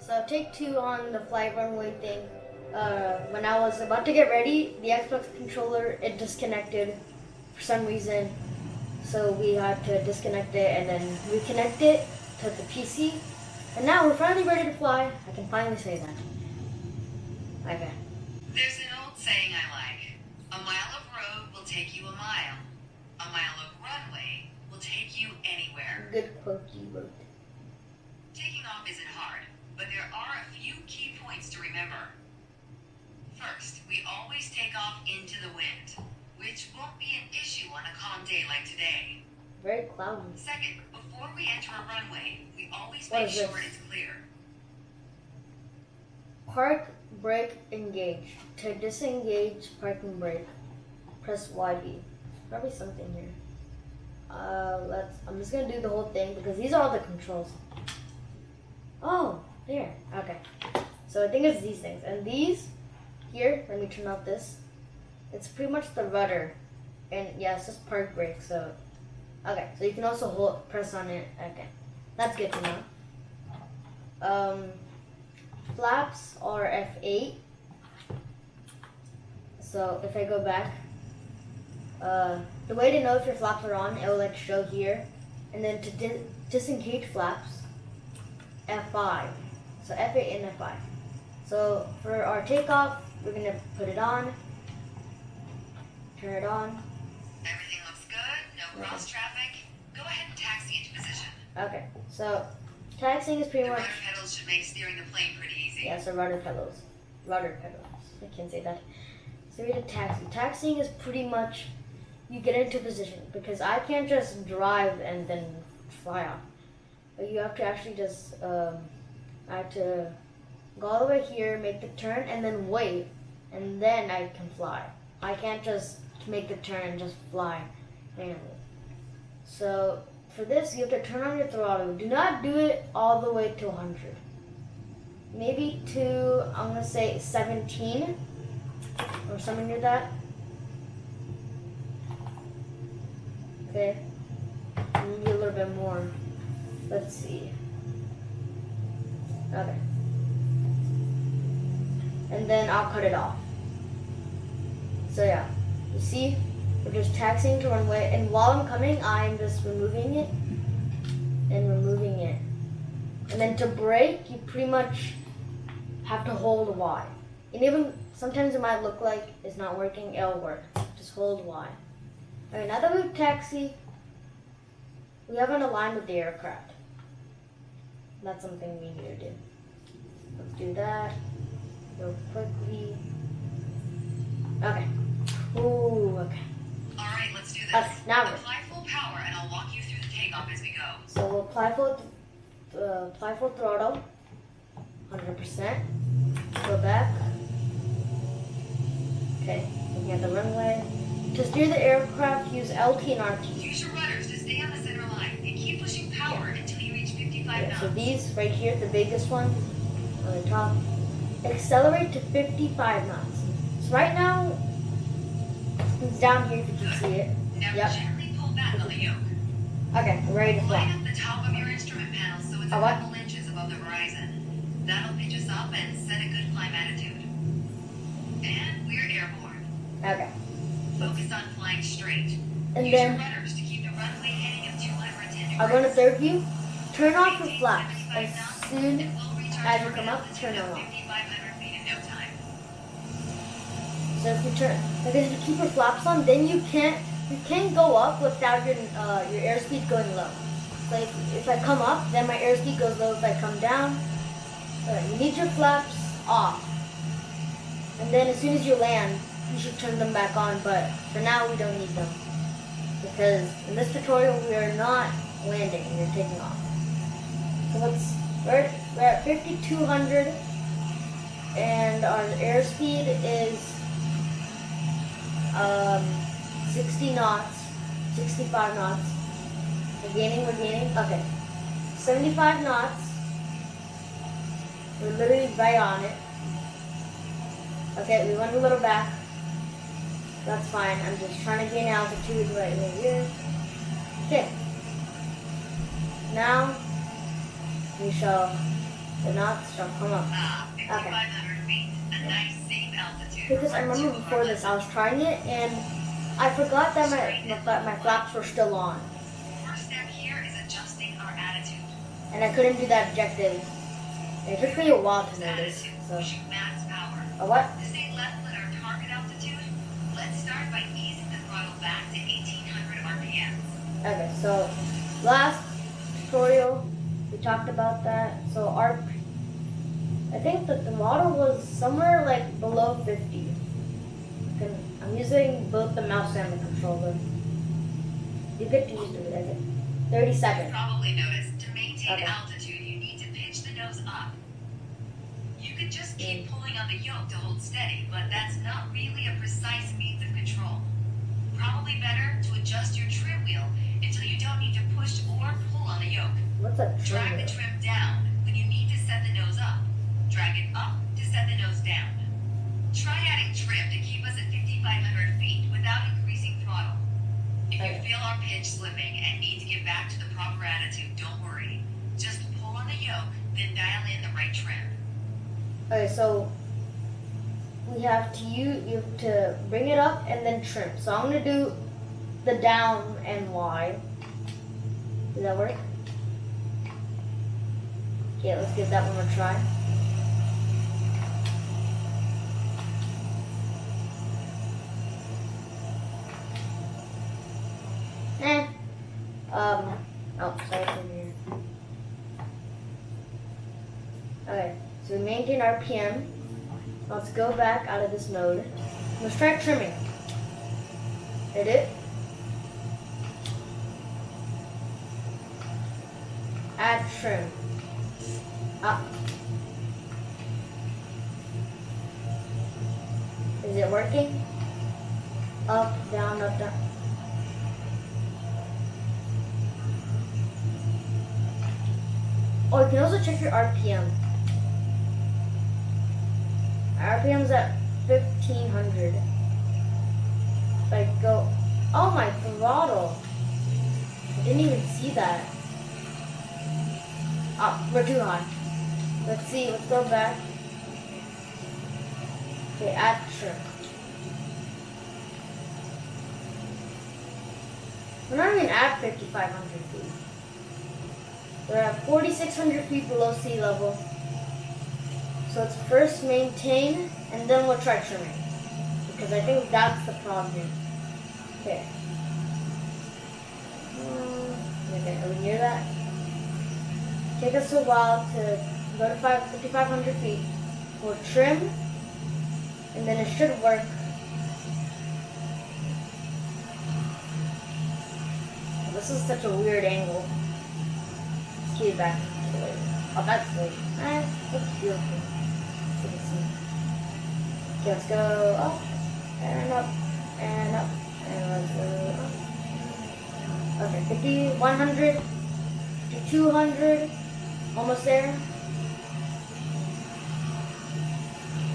So take two on the flight runway thing. When I was about to get ready, the Xbox controller, it disconnected for some reason. So we had to disconnect it and then reconnect it to the PC. And now we're finally ready to fly. I can finally say that. Okay. There's an old saying I like. A mile of road will take you a mile. A mile of runway will take you anywhere. Good quote you wrote. Taking off isn't hard, but there are a few key points to remember. First, we always take off into the wind, which won't be an issue on a calm day like today. Very cloudy. Second, before we enter a runway, we always What make is sure this? it's clear. Park, brake, engage. To disengage, park and brake, press YB. Probably something here. I'm just gonna do the whole thing because these are all the controls. Oh, there. Okay. So I think it's these things. And these here, let me turn off this. It's pretty much the rudder. And yeah, it's just park brake. So okay. So you can also press on it. Okay. That's good to know. Flaps are F8. So if I go back, the way to know if your flaps are on, it will like show here. And then to disengage flaps, F5. So F8 and F5. So for our takeoff, we're gonna put it on, turn it on. Everything looks good, no cross traffic. Go ahead and taxi into position. Okay, so taxiing is pretty The much, rudder pedals should make steering the plane pretty easy. yeah, so rudder pedals. I can't say that. So we did taxi. Taxiing is pretty much, you get into position because I can't just drive and then fly off. But you have to actually just, I have to go all the way here, make the turn, and then wait, and then I can fly. I can't just make the turn and just fly randomly. So for this, you have to turn on your throttle. Do not do it all the way to 100. Maybe to, I'm gonna say 17 or something near that. Okay, maybe a little bit more. Let's see. Okay. And then I'll cut it off. So yeah, you see, we're just taxiing to runway, and while I'm coming, I'm just removing it and removing it. And then to brake, you pretty much have to hold Y. And even sometimes it might look like it's not working, it'll work. Just hold Y. Alright, now that we've taxied, we haven't aligned with the aircraft. That's something we need to do. Let's do that real quickly. Okay. Ooh, okay. Alright, let's do this. Okay, now we're. Apply full power and I'll walk you through the takeoff as we go. So we'll apply full throttle, 100%. Go back. Okay, looking at the runway. To steer the aircraft, use LT and RT. Use your rudders to stay on the center line and keep pushing power until you reach 55 knots. So these right here, the biggest one on the top, accelerate to 55 knots. So right now, it's down here if you can see it. Now Yep. gently pull back on the yoke. Okay, we're ready to Line fly. up the top of your instrument panel so it's a what? couple inches above the horizon. That'll pitch us up and set a good climb attitude. And we're airborne. Okay. Focus on flying straight. And Use then your rudders to keep the runway heading at 210 degrees. I'll go to third view. Turn off the flaps. 75 As knots, soon and we'll reach our as you come terminal up, turn altitude them of off. 5,500 feet in no time. So if you turn, because if you keep your flaps on, then you can't go up without your airspeed going low. So if I come up, then my airspeed goes low. If I come down, you need your flaps off. And then as soon as you land, you should turn them back on. But for now, we don't need them because in this tutorial we are not landing. We're taking off. So we're at 5,200, and our airspeed is 60 knots, 65 knots. We're gaining. Okay. 75 knots. We're literally right on it. Okay, we went a little back. That's fine. I'm just trying to gain altitude right here. Okay. Now we shall So now it's start. Come on. 5,500 feet. A nice safe altitude. Because I remember before this, I was trying it and I forgot that my flaps were still on. First step here is adjusting our attitude. And I couldn't do that objective. And it took me a while to notice. So. Pushing max power. A what? To stay level at our target altitude, let's start by easing the throttle back to 1,800 RPM. Okay, so last tutorial we talked about that. So I think that the throttle was somewhere like below 50. I'm using both the mouse and the controller. You get to use it. 30 You seconds. probably noticed to maintain Okay. altitude, you need to pitch the nose up. You could just keep pulling on the yoke to hold steady, but that's not really a precise means of control. Probably better to adjust your trim wheel until you don't need to push or pull on the yoke. What's a Drag trim? the trim down when you need to set the nose up. Drag it up to set the nose down. Try adding trim to keep us at 5,500 feet without increasing throttle. If you feel our pitch slipping and need to get back to the proper attitude, don't worry. Just pull on the yoke, then dial in the right trim. Okay, so we have to you have to bring it up and then trim. So I'm gonna do the down and Y. Does that work? Okay, let's give that one more try. Oh, sorry from here. Okay, so we maintain RPM. Let's go back out of this mode. Let's try trimming. Edit. Add trim. Up. Is it working? Up, down, up, down. Oh, you can also check your RPM. RPM's at 1,500. If I go, oh my throttle. I didn't even see that. Oh, we're too high. Let's see, let's go back. Okay, add trim. We're not even at 5,500 feet. We're at 4,600 feet below sea level. So let's first maintain, and then we'll try trimming. Because I think that's the problem here. Okay. Okay, are we near that? Take us a while to go to 5,500 feet. We'll trim, and then it should work. This is such a weird angle. Let's get it back to the way. Oh, that's good. That's beautiful. Okay, let's go up, and up, and up, and let's go up. Okay, 50, 100, 200, almost there.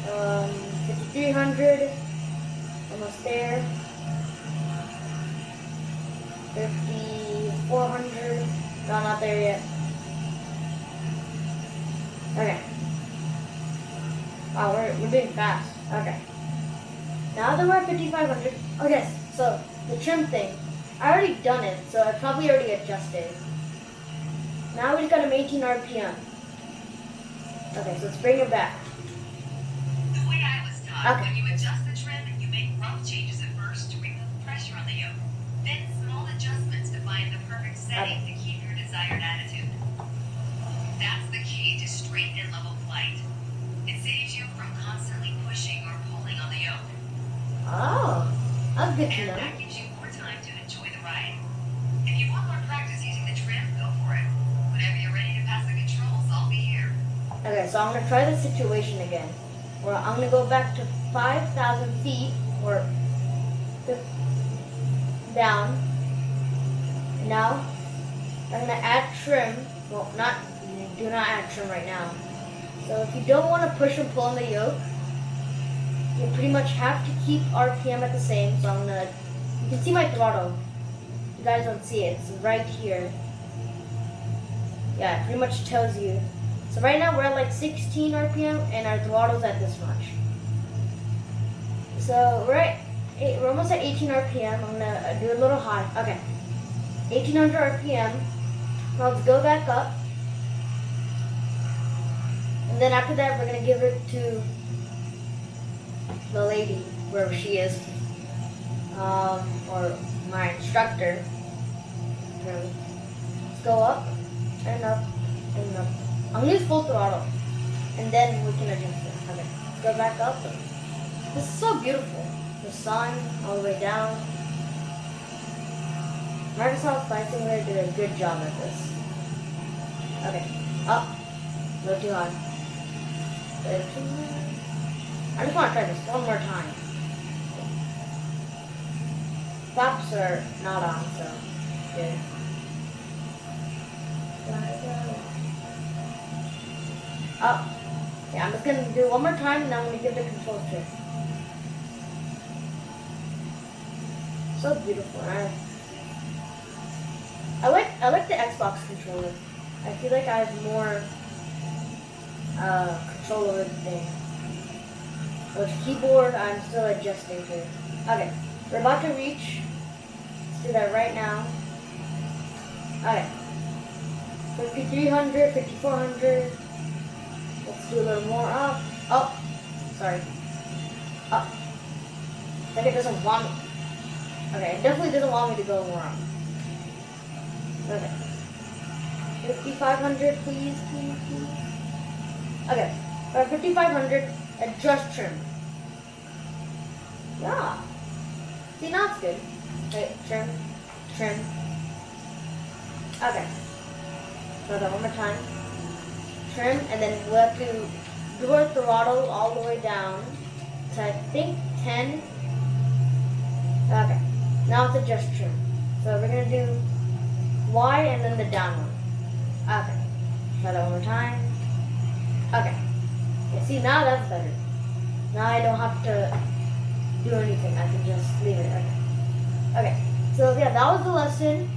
5,300, almost there. 5,400, no, not there yet. Okay. Wow, we're doing fast. Okay. Now that we're at 5,500, okay, so the trim thing, I already done it, so I probably already adjusted. Now we just gotta maintain RPM. Okay, so let's bring it back. The way I was taught, Okay. when you adjust the trim, you make rough changes at first to remove pressure on the yoke. Then small adjustments to find the perfect setting to keep your desired attitude. That's the key to straight and level flight. It saves you from constantly pushing or pulling on the yoke. Oh, that's good to And know. that gives you more time to enjoy the ride. If you want more practice using the trim, go for it. Whenever you're ready to pass the controls, I'll be here. Okay, so I'm gonna try the situation again. Where I'm gonna go back to 5,000 feet, or down. And now I'm gonna add trim. Well, do not add trim right now. So if you don't want to push and pull on the yoke, you pretty much have to keep RPM at the same. So you can see my throttle. You guys don't see it. It's right here. Yeah, it pretty much tells you. So So right now we're at like 16 RPM and our throttle's at this much. So we're almost at 18 RPM. I'm gonna do a little high. Okay, 1800 RPM. Now let's go back up. And then after that, we're gonna give it to the lady, wherever she is, or my instructor. Let's go up and up and up. I'm gonna use full throttle, and then we can adjust it. Okay, let's go back up. This is so beautiful. The sun all the way down. Microsoft Flight Simulator did a good job at this. Okay, up. A little too high. I just want to try this one more time. Flaps are not on, so good. Up. Yeah, I'm just going to do it one more time and then I'm going to give the controls to it. So beautiful. I like the Xbox controller. I feel like I have more control over the thing. With keyboard, I'm still adjusting to it. Okay, we're about to reach. Let's do that right now. Okay, 5,300, 5,400. Let's do a little more up. Oh, sorry. Up. I think it doesn't want me. Okay, it definitely doesn't want me to go more up. Okay. 5,500, please. Okay, 5,500, adjust trim. Yeah. See, now it's good. Okay, trim. Okay. Try that one more time. Trim, and then we'll have to do our throttle all the way down to, I think, 10. Okay. Now it's adjust trim. So we're going to do Y and then the down one. Okay. Try that one more time. Okay. Yeah, see, now that's better. Now I don't have to do anything. I can just leave it. Okay. Okay. So yeah, that was the lesson.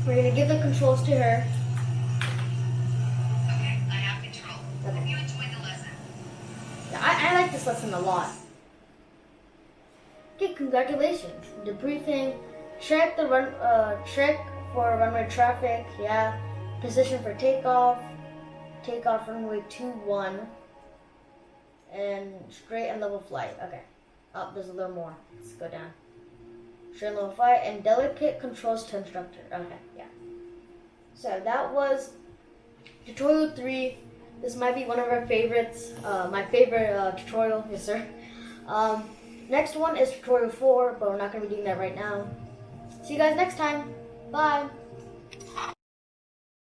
We're going to give the controls to her. Okay, I have control. Okay. Hope you enjoyed the lesson. Yeah, I like this lesson a lot. Okay, congratulations. Debriefing. Check for runway traffic. Yeah. Position for takeoff. Takeoff runway 21. And straight and level flight. Okay. Up, there's a little more. Let's go down. Straight and level flight and delicate controls to instructor. Okay, yeah. So that was tutorial 3. This might be one of our favorites. My favorite tutorial, yes sir. Next one is tutorial 4, but we're not going to be doing that right now. See you guys next time. Bye.